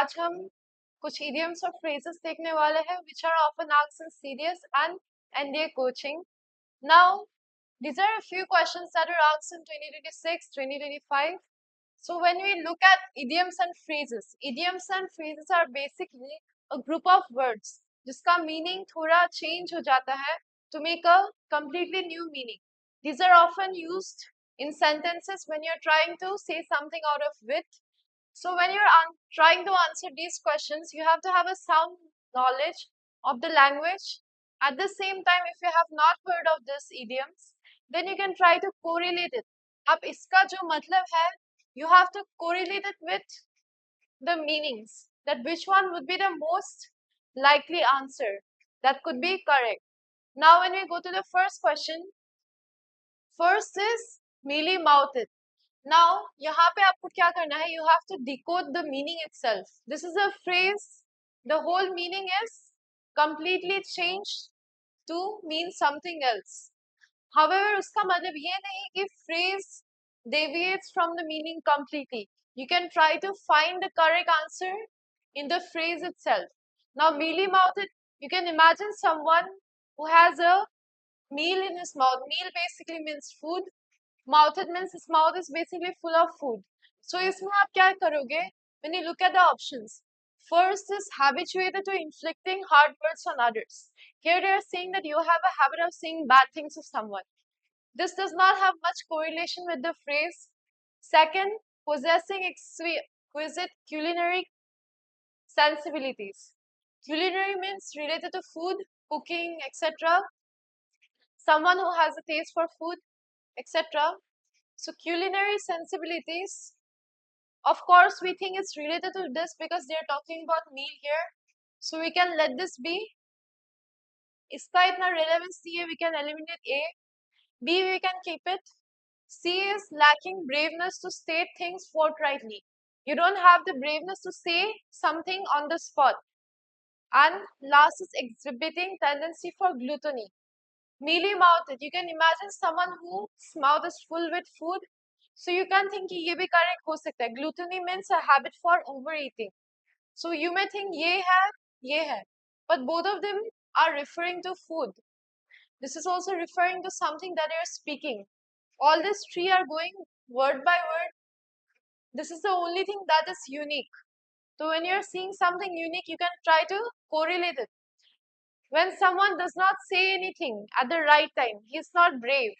आज हम कुछ idioms और phrases देखने वाले हैं which are often asked in serious and NDA coaching. Now, these are a few questions that are asked in 2026, 2025. So when we look at idioms and phrases are basically a group of words जिसका meaning थोड़ा change हो जाता है to make a completely new meaning. These are often used in sentences when you're trying to say something out of wit. So when you're trying to answer these questions, you have to have a sound knowledge of the language. At the same time, if you have not heard of these idioms, then you can try to correlate it. अब इसका जो मतलब है, you have to correlate it with the meanings. That which one would be the most likely answer that could be correct. Now when we go to the first question, first is mealy mouthed. Now, यहाँ पे आपको क्या करना है? You have to decode the meaning itself. This is a phrase. The whole meaning is completely changed to mean something else. However, उसका मतलब ये नहीं कि phrase deviates from the meaning completely. You can try to find the correct answer in the phrase itself. Now, mealy mouthed, you can imagine someone who has a meal in his mouth. Meal basically means food. Mouthed means his mouth is basically full of food. So इसमें आप क्या करोगे? When you look at the options, first is habituated to inflicting hard words on others. Here they are saying that you have a habit of saying bad things to someone. This does not have much correlation with the phrase. Second, possessing exquisite culinary sensibilities. Culinary means related to food, cooking, etc. Someone who has a taste for food, etc. So culinary sensibilities, of course, we think it's related to this because they're talking about meal here. So we can let this be. इसका इतना relevance नहीं है, we can eliminate A. B, we can keep it. C is lacking braveness to state things forthrightly. You don't have the braveness to say something on the spot. And last is exhibiting tendency for gluttony. Mealy mouthed, you can imagine someone whose mouth is full with food. So you can think कि ये भी correct हो सकता है. Gluttony means a habit for overeating. So you may think ये है, but both of them are referring to food. This is also referring to something that you're speaking. All these three are going word by word. This is the only thing that is unique. So when you're seeing something unique, you can try to correlate it. When someone does not say anything at the right time, he's not brave.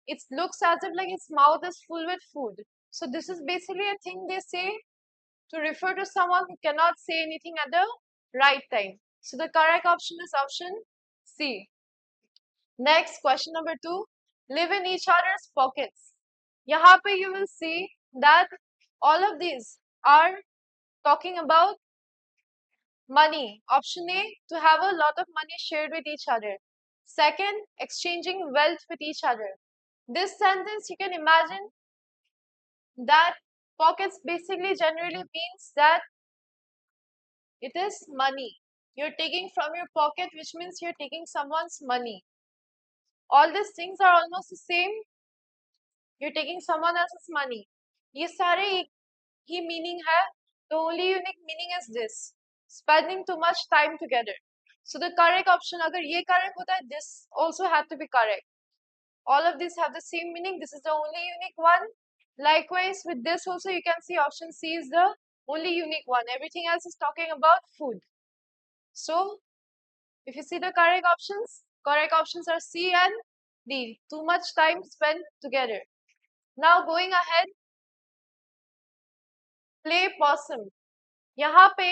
It looks as if like his mouth is full with food. So this is basically a thing they say to refer to someone who cannot say anything at the right time. So the correct option is option C. Next, question number 2. Live in each other's pockets. यहाँ पे you will see that all of these are talking about money. Option A, to have a lot of money shared with each other. Second, exchanging wealth with each other. This sentence, you can imagine that pockets basically generally means that it is money. You're taking from your pocket, which means you're taking someone's money. All these things are almost the same. You're taking someone else's money. ये सारे एक ही meaning है. The only unique meaning is this: spending too much time together. So the correct option, अगर ये correct होता है, this also had to be correct. All of these have the same meaning. This is the only unique one. Likewise, with this also, you can see option C is the only unique one. Everything else is talking about food. So, if you see the correct options are C and D. Too much time spent together. Now, going ahead, play possum. यहाँ पे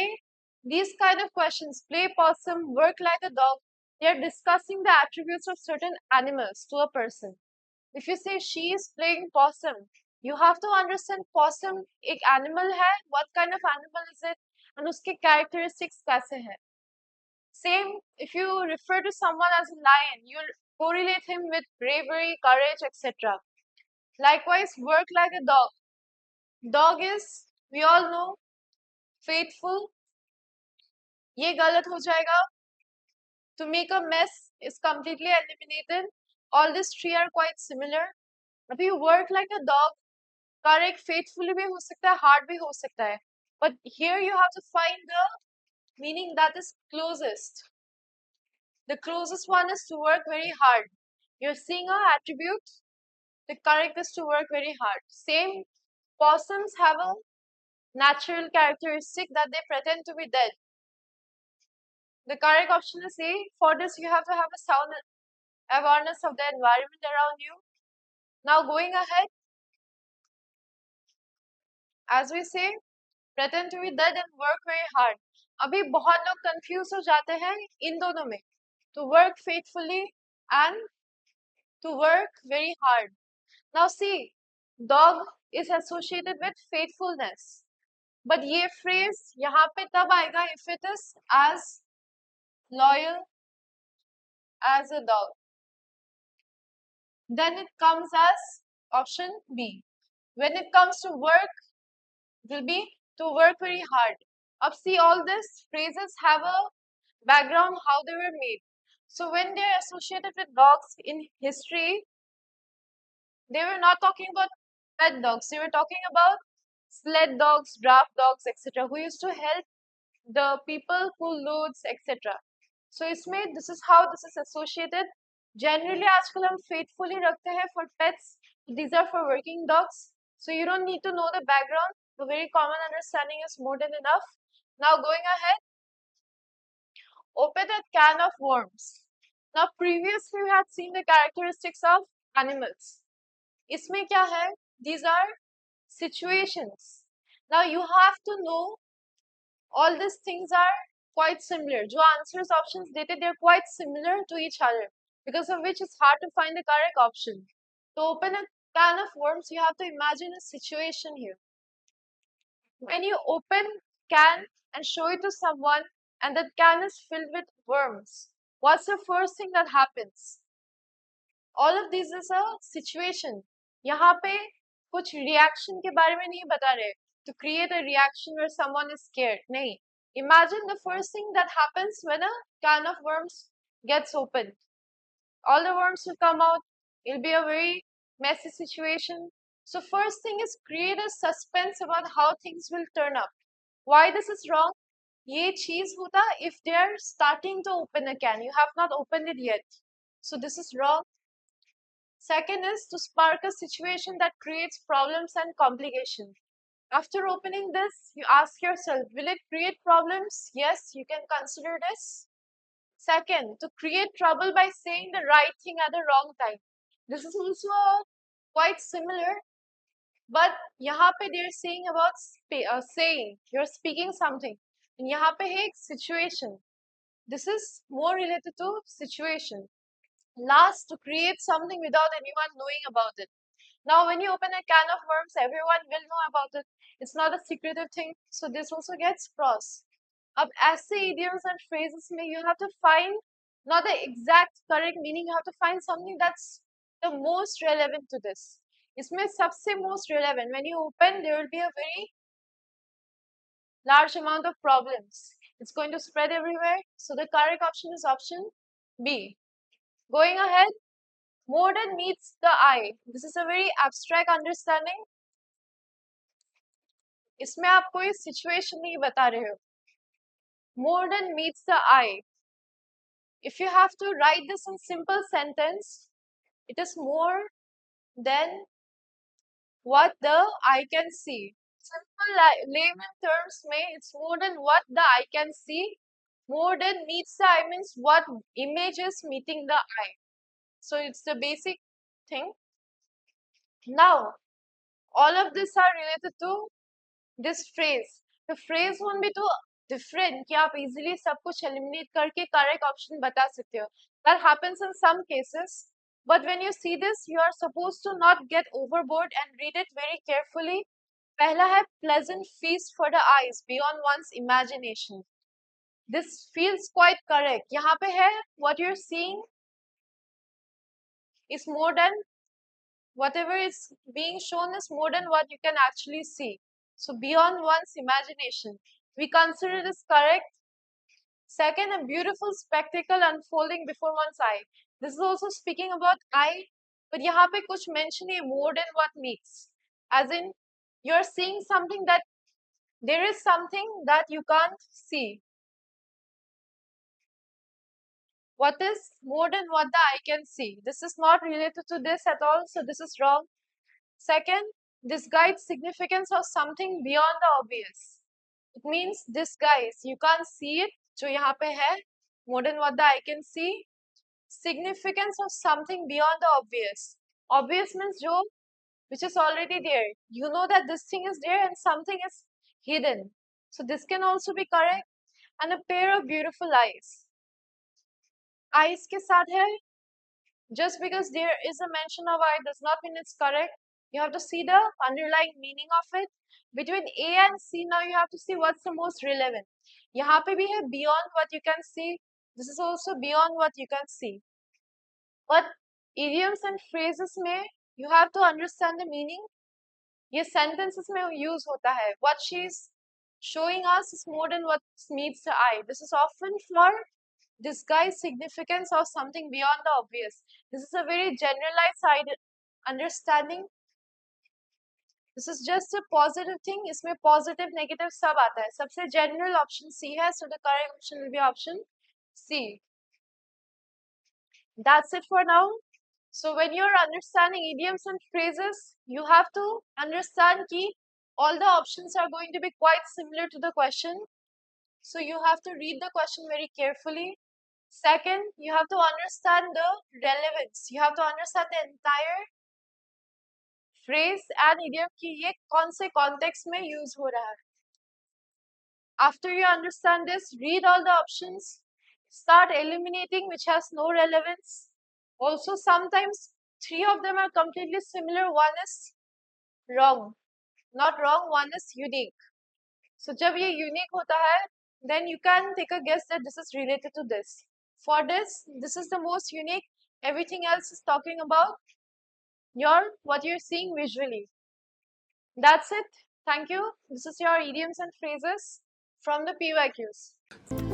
these kind of questions, play possum, work like a dog, they are discussing the attributes of certain animals to a person. If you say she is playing possum, you have to understand possum एक animal है, what kind of animal is it, and उसके characteristics कैसे हैं. Same, if you refer to someone as a lion, you correlate him with bravery, courage, etc. Likewise, work like a dog. Dog is, we all know, faithful. ये गलत हो जाएगा. To make a mess is completely eliminated. All these three are quite similar. If you work like a dog, correct, faithfully भी हो सकता है, hard भी हो सकता है. But here you have to find the meaning that is closest. The closest one is to work very hard. You're seeing a attribute. The correct is to work very hard. Same, possums have a natural characteristic that they pretend to be dead. The correct option is A. For this, you have to have a sound awareness of the environment around you. Now, going ahead, as we say, pretend to be dead and work very hard. अभी बहुत लोग confuse हो जाते हैं इन दोनों में, to work faithfully and to work very hard. Now see, dog is associated with faithfulness, but ये phrase यहाँ पे तब आएगा if it is as loyal as a dog. Then it comes as option B. When it comes to work, it will be to work very hard. Up see, all these phrases have a background how they were made. So when they're associated with dogs in history, they were not talking about pet dogs. They were talking about sled dogs, draft dogs, etc., who used to help the people pull loads, etc. So इसमें this is how this is associated. Generally आजकल हम faithfully रखते हैं for pets. These are for working dogs. So you don't need to know the background. The very common understanding is more than enough. Now going ahead, open a can of worms. Now previously we had seen the characteristics of animals. इसमें क्या है? These are situations. Now you have to know all these things are quite similar. जो answers options देते, they're quite similar to each other, because of which it's hard to find the correct option. To open a can of worms, you have to imagine a situation here. When you open can and show it to someone, and that can is filled with worms, what's the first thing that happens? All of this is a situation. यहाँ पे कुछ reaction के बारे में नहीं बता रहे. To create a reaction where someone is scared. नहीं. Imagine the first thing that happens when a can of worms gets opened. All the worms will come out. It'll be a very messy situation. So first thing is create a suspense about how things will turn up. Why this is wrong? ये चीज होता if they are starting to open a can. You have not opened it yet. So this is wrong. Second is to spark a situation that creates problems and complications. After opening this, you ask yourself, will it create problems? Yes, you can consider this. Second, to create trouble by saying the right thing at the wrong time. This is also quite similar, but यहाँ पे they're saying about saying, you're speaking something. And यहाँ पे है एक situation. This is more related to situation. Last, to create something without anyone knowing about it. Now, when you open a can of worms, everyone will know about it. It's not a secretive thing, so this also gets cross. Ab ऐसे idioms and phrases में you have to find not the exact correct meaning, you have to find something that's the most relevant to this. इसमें सबसे most relevant, when you open, there will be a very large amount of problems. It's going to spread everywhere, so the correct option is option B. Going ahead, more than meets the eye. This is a very abstract understanding. इसमें आप कोई situation नहीं बता रहे हो. More than meets the eye. If you have to write this in simple sentence, it is more than what the eye can see. Simple layman terms में, it's more than what the eye can see. More than meets the eye means what image is meeting the eye. So it's the basic thing. Now, all of this are related to this phrase. The phrase won't be too different कि आप easily सब कुछ eliminate करके correct option बता सकते हो. That happens in some cases. But when you see this, you are supposed to not get overboard and read it very carefully. पहला है pleasant feast for the eyes beyond one's imagination. This feels quite correct. यहाँ पे है what you're seeing is more than whatever is being shown is more than what you can actually see. So beyond one's imagination, we consider this correct. Second, a beautiful spectacle unfolding before one's eye. This is also speaking about eye, but यहाँ पे कुछ mention है more than what meets. As in, you're seeing something that There is something that you can't see. What is more than what the eye can see? This is not related to this at all, so this is wrong. Second, disguise significance of something beyond the obvious. It means disguise. You can't see it. जो यहाँ पे है, more than what the eye can see. Significance of something beyond the obvious. Obvious means जो which is already there. You know that this thing is there and something is hidden. So this can also be correct. And a pair of beautiful eyes. Eyes के साथ है. Just because there is a mention of eye does not mean it's correct. You have to see the underlying meaning of it. Between A and C, now you have to see what's the most relevant. यहाँ पे भी है beyond what you can see. This is also beyond what you can see. But idioms and phrases में you have to understand the meaning. ये sentences में use होता है. What she's showing us is more than what meets the eye. This is often for disguise significance of something beyond the obvious. This is a very generalized understanding. This is just a positive thing. इसमें positive, negative सब आता है. सबसे general option C है, so the correct option will be option C. That's it for now. So when you're understanding idioms and phrases, you have to understand that all the options are going to be quite similar to the question. So you have to read the question very carefully. Second, you have to understand the relevance. You have to understand the entire phrase and idiom कि ये कौन से context में use हो रहा है. After you understand this, read all the options. Start eliminating which has no relevance. Also, sometimes three of them are completely similar. One is wrong. Not wrong, one is unique. So जब ये unique होता है, then you can take a guess that this is related to this. For this is the most unique. Everything else is talking about what you're seeing visually. That's it. Thank you. This is your idioms and phrases from the PYQs.